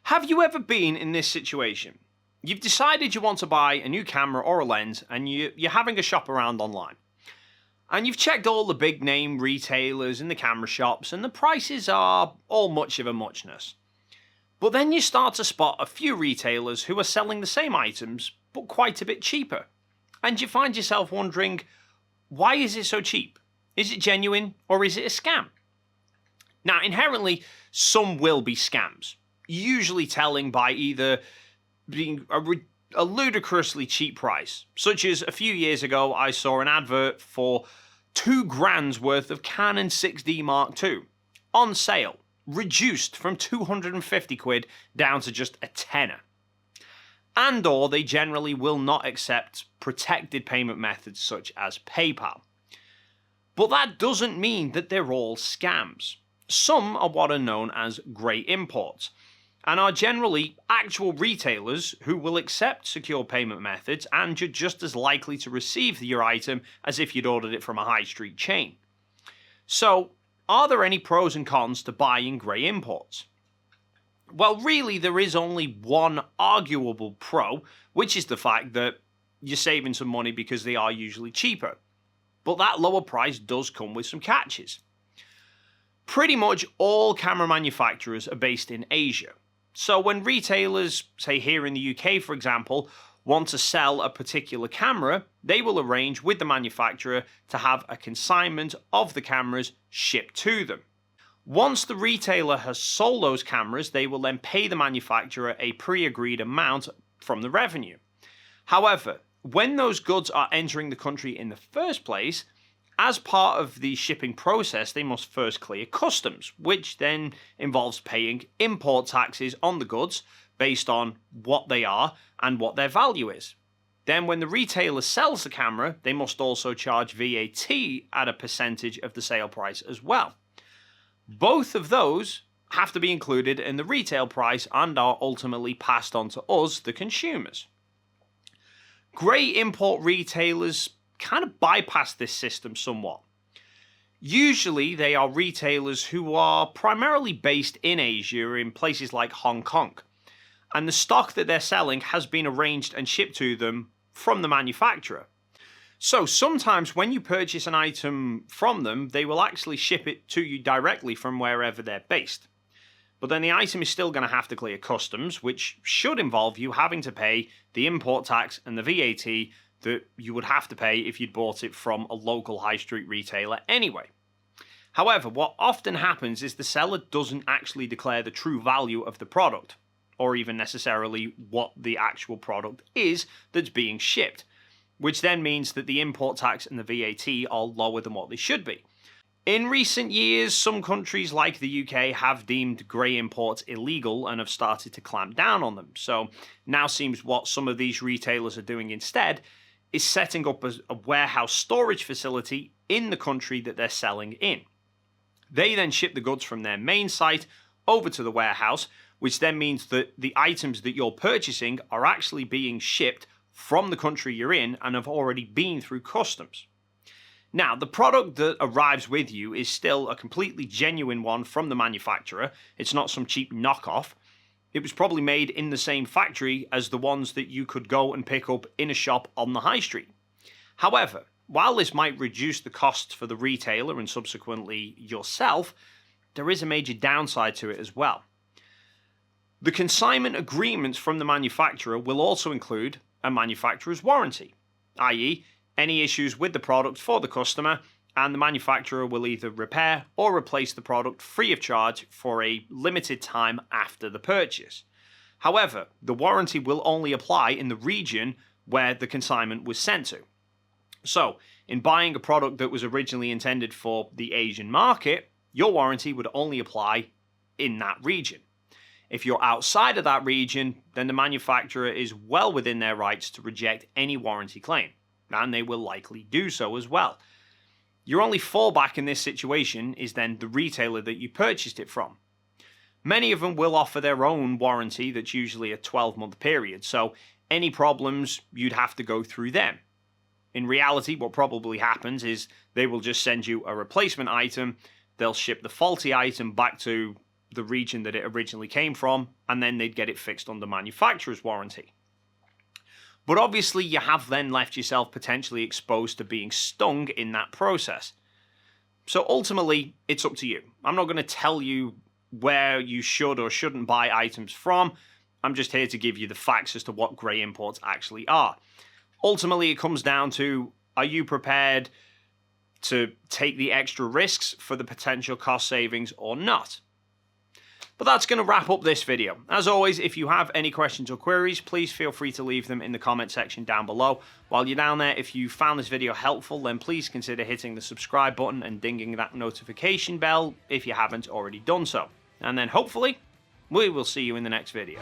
Have you ever been in this situation? You've decided you want to buy a new camera or a lens and you're having a shop around online. And you've checked all the big name retailers in the camera shops and the prices are all much of a muchness. But then you start to spot a few retailers who are selling the same items but quite a bit cheaper. And you find yourself wondering, why is it so cheap? Is it genuine or is it a scam? Now, inherently, some will be scams, usually telling by either being a ludicrously cheap price, such as a few years ago I saw an advert for £2,000 worth of Canon 6D Mark II on sale, reduced from 250 quid down to just a tenner. And or they generally will not accept protected payment methods such as PayPal. But that doesn't mean that they're all scams. Some are what are known as grey imports, and are generally actual retailers who will accept secure payment methods, and you're just as likely to receive your item as if you'd ordered it from a high street chain. So, are there any pros and cons to buying grey imports? Well, really, there is only one arguable pro, which is the fact that you're saving some money because they are usually cheaper. But that lower price does come with some catches. Pretty much all camera manufacturers are based in Asia. So when retailers, say here in the UK for example, want to sell a particular camera, they will arrange with the manufacturer to have a consignment of the cameras shipped to them. Once the retailer has sold those cameras, they will then pay the manufacturer a pre-agreed amount from the revenue. However, when those goods are entering the country in the first place, as part of the shipping process, they must first clear customs, which then involves paying import taxes on the goods based on what they are and what their value is. Then when the retailer sells the camera, they must also charge VAT at a percentage of the sale price as well. Both of those have to be included in the retail price and are ultimately passed on to us, the consumers. Grey import retailers kind of bypass this system somewhat. Usually they are retailers who are primarily based in Asia, in places like Hong Kong, and the stock that they're selling has been arranged and shipped to them from the manufacturer. So sometimes when you purchase an item from them, they will actually ship it to you directly from wherever they're based. But then the item is still going to have to clear customs, which should involve you having to pay the import tax and the VAT that you would have to pay if you'd bought it from a local high street retailer anyway. However, what often happens is the seller doesn't actually declare the true value of the product, or even necessarily what the actual product is that's being shipped, which then means that the import tax and the VAT are lower than what they should be. In recent years, some countries like the UK have deemed grey imports illegal and have started to clamp down on them. So now seems what some of these retailers are doing instead is setting up a warehouse storage facility in the country that they're selling in. They then ship the goods from their main site over to the warehouse, which then means that the items that you're purchasing are actually being shipped from the country you're in and have already been through customs. Now, the product that arrives with you is still a completely genuine one from the manufacturer. It's not some cheap knockoff. It was probably made in the same factory as the ones that you could go and pick up in a shop on the high street. However, while this might reduce the costs for the retailer and subsequently yourself, there is a major downside to it as well. The consignment agreements from the manufacturer will also include a manufacturer's warranty, i.e., any issues with the product for the customer, and the manufacturer will either repair or replace the product free of charge for a limited time after the purchase. However, the warranty will only apply in the region where the consignment was sent to. So, in buying a product that was originally intended for the Asian market, your warranty would only apply in that region. If you're outside of that region, then the manufacturer is well within their rights to reject any warranty claim, and they will likely do so as well. Your only fallback in this situation is then the retailer that you purchased it from. Many of them will offer their own warranty that's usually a 12-month period, so any problems, you'd have to go through them. In reality, what probably happens is they will just send you a replacement item, they'll ship the faulty item back to the region that it originally came from, and then they'd get it fixed under manufacturer's warranty. But obviously you have then left yourself potentially exposed to being stung in that process. So ultimately, it's up to you. I'm not going to tell you where you should or shouldn't buy items from. I'm just here to give you the facts as to what grey imports actually are. Ultimately, it comes down to, are you prepared to take the extra risks for the potential cost savings or not? But that's going to wrap up this video. As always, if you have any questions or queries, please feel free to leave them in the comment section down below. While you're down there, if you found this video helpful, then please consider hitting the subscribe button and dinging that notification bell if you haven't already done so. And then hopefully, we will see you in the next video.